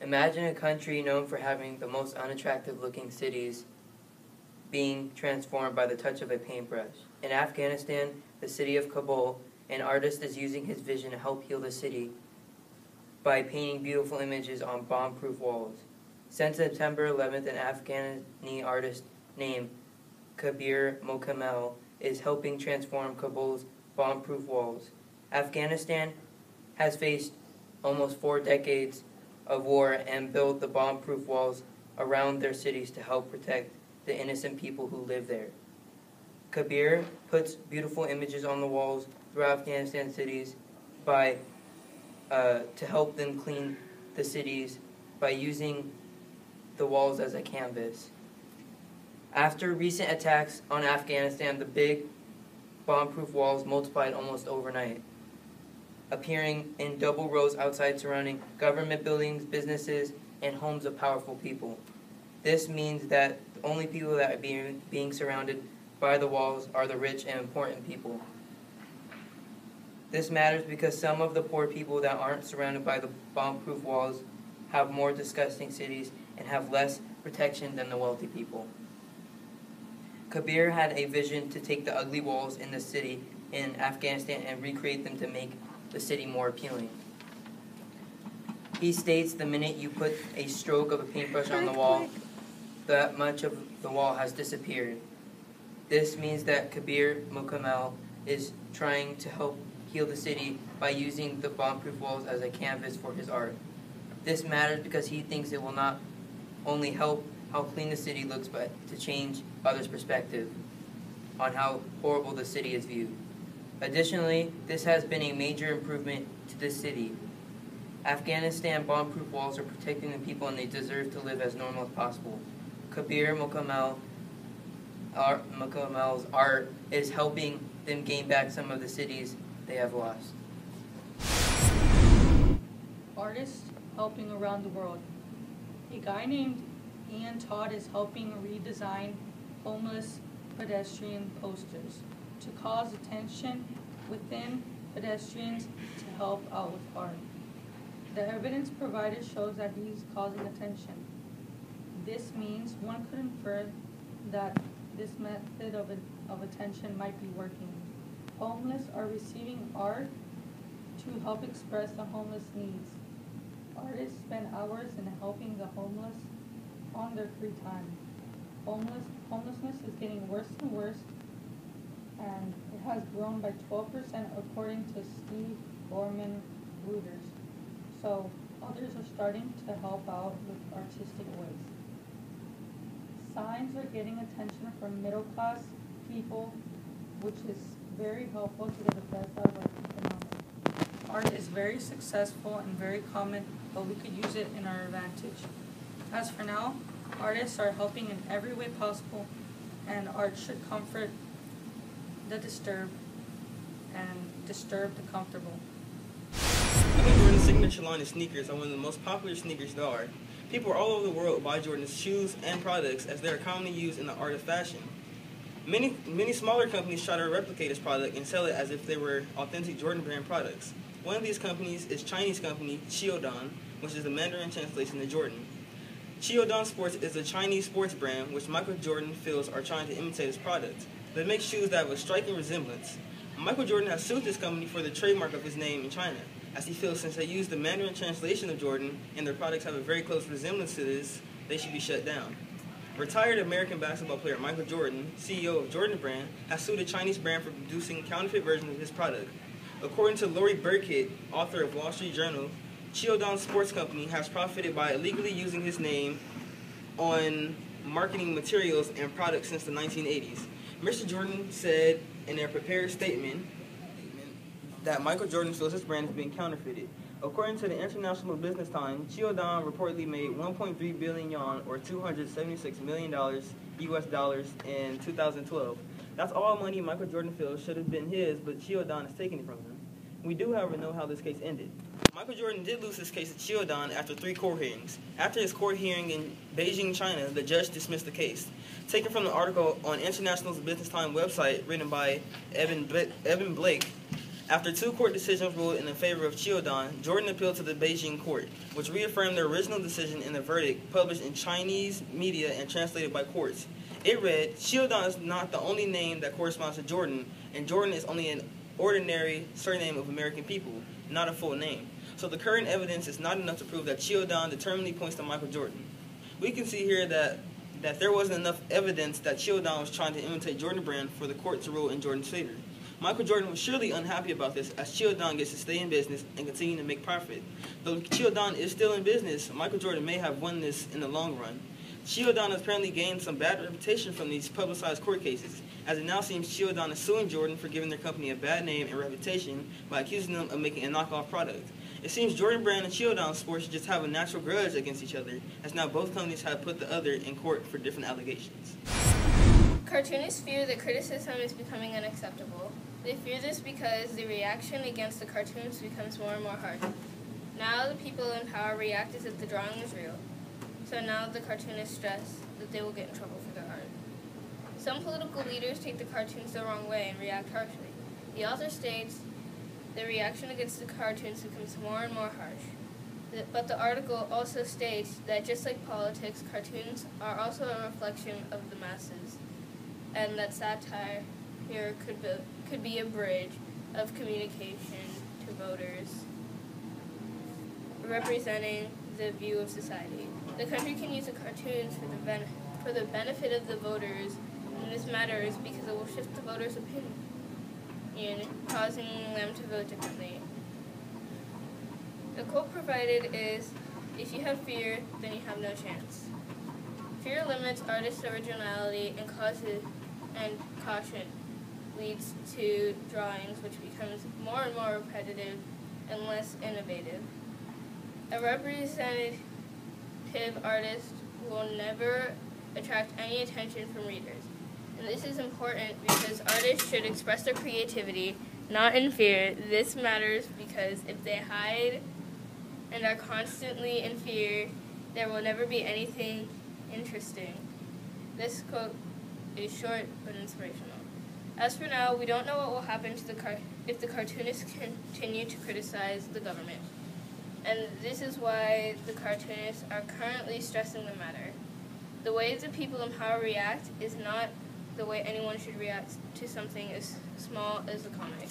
Imagine a country known for having the most unattractive looking cities being transformed by the touch of a paintbrush. In Afghanistan, the city of Kabul, an artist is using his vision to help heal the city by painting beautiful images on bomb-proof walls. Since September 11th, an Afghani artist named Kabir Mokamel is helping transform Kabul's bomb-proof walls. Afghanistan has faced almost 4 decades of war and built the bomb-proof walls around their cities to help protect the innocent people who live there. Kabir puts beautiful images on the walls throughout Afghanistan cities to help them clean the cities by using the walls as a canvas. After recent attacks on Afghanistan, the big bomb-proof walls multiplied almost overnight, appearing in double rows outside surrounding government buildings, businesses, and homes of powerful people. This means that the only people that are being surrounded by the walls are the rich and important people. This matters because some of the poor people that aren't surrounded by the bomb-proof walls have more disgusting cities and have less protection than the wealthy people. Kabir had a vision to take the ugly walls in the city in Afghanistan and recreate them to make the city more appealing. He states the minute you put a stroke of a paintbrush on the wall, that much of the wall has disappeared. This means that Kabir Mokamel is trying to help heal the city by using the bomb-proof walls as a canvas for his art. This matters because he thinks it will not only help how clean the city looks, but to change others' perspective on how horrible the city is viewed. Additionally, this has been a major improvement to the city. Afghanistan bomb-proof walls are protecting the people and they deserve to live as normal as possible. Kabir Mokamel's art is helping them gain back some of the cities they have lost. Artists helping around the world. A guy named Ian Todd is helping redesign homeless pedestrian posters to cause attention within pedestrians to help out with art. The evidence provided shows that he's causing attention. This means one could infer that this method of attention might be working. Homeless are receiving art to help express the homeless needs. Artists spend hours in helping the homeless on their free time. Homelessness is getting worse and worse, and it has grown by 12% according to Steve Gorman Reuters. So others are starting to help out with artistic ways. Signs are getting attention from middle-class people, which is very helpful to get the best out of our economy. Art is very successful and very common, but we could use it in our advantage. As for now, artists are helping in every way possible, and art should comfort the disturbed and disturb the comfortable. Michael Jordan's signature line of sneakers are one of the most popular sneakers there are. People all over the world buy Jordan's shoes and products as they are commonly used in the art of fashion. Many smaller companies try to replicate this product and sell it as if they were authentic Jordan brand products. One of these companies is Chinese company Chiodon, which is the Mandarin translation of Jordan. Chiodon Sports is a Chinese sports brand which Michael Jordan feels are trying to imitate his product. They make shoes that have a striking resemblance. Michael Jordan has sued this company for the trademark of his name in China, as he feels since they use the Mandarin translation of Jordan and their products have a very close resemblance to this, they should be shut down. Retired American basketball player Michael Jordan, CEO of Jordan Brand, has sued a Chinese brand for producing counterfeit versions of his product. According to Lori Burkett, author of Wall Street Journal, Chiodon Sports Company has profited by illegally using his name on marketing materials and products since the 1980s. Mr. Jordan said in a prepared statement that Michael Jordan feels his brand is being counterfeited. According to the International Business Times, Chiodon reportedly made 1.3 billion yuan, or $276 million US dollars in 2012. That's all money Michael Jordan feels should have been his, but Chiodon is taking it from him. We do, however, know how this case ended. Michael Jordan did lose his case at Chiodon after 3 court hearings. After his court hearing in Beijing, China, the judge dismissed the case. Taken from the article on International Business Times website written by Evan Blake, After 2 court decisions ruled in the favor of Chiodon, Jordan appealed to the Beijing court, which reaffirmed their original decision in the verdict published in Chinese media and translated by courts. It read, Chiodon is not the only name that corresponds to Jordan, and Jordan is only an ordinary surname of American people, not a full name. So the current evidence is not enough to prove that Chiodon determinedly points to Michael Jordan. We can see here that there wasn't enough evidence that Chiodon was trying to imitate Jordan Brand for the court to rule in Jordan's favor. Michael Jordan was surely unhappy about this, as Chiodon gets to stay in business and continue to make profit. Though Chiodon is still in business, Michael Jordan may have won this in the long run. Chiodon has apparently gained some bad reputation from these publicized court cases, as it now seems Chiodon is suing Jordan for giving their company a bad name and reputation by accusing them of making a knockoff product. It seems Jordan Brand and Chiodon Sports just have a natural grudge against each other, as now both companies have put the other in court for different allegations. Cartoonists fear that criticism is becoming unacceptable. They fear this because the reaction against the cartoons becomes more and more harsh. Now the people in power react as if the drawing is real. So now the cartoonists stress that they will get in trouble for their art. Some political leaders take the cartoons the wrong way and react harshly. The author states, the reaction against the cartoons becomes more and more harsh. But the article also states that just like politics, cartoons are also a reflection of the masses, and that satire here could be a bridge of communication to voters, representing the view of society. The country can use the cartoons for the benefit of the voters, and this matters because it will shift the voters' opinion, causing them to vote differently. The quote provided is, if you have fear, then you have no chance. Fear limits artists' originality and caution leads to drawings which becomes more and more repetitive and less innovative. A representative artist will never attract any attention from readers. And this is important because artists should express their creativity, not in fear. This matters because if they hide and are constantly in fear, there will never be anything interesting. This quote is short but inspirational. As for now, we don't know what will happen to if the cartoonists continue to criticize the government. And this is why the cartoonists are currently stressing the matter. The way the people in power react is not the way anyone should react to something as small as a comic.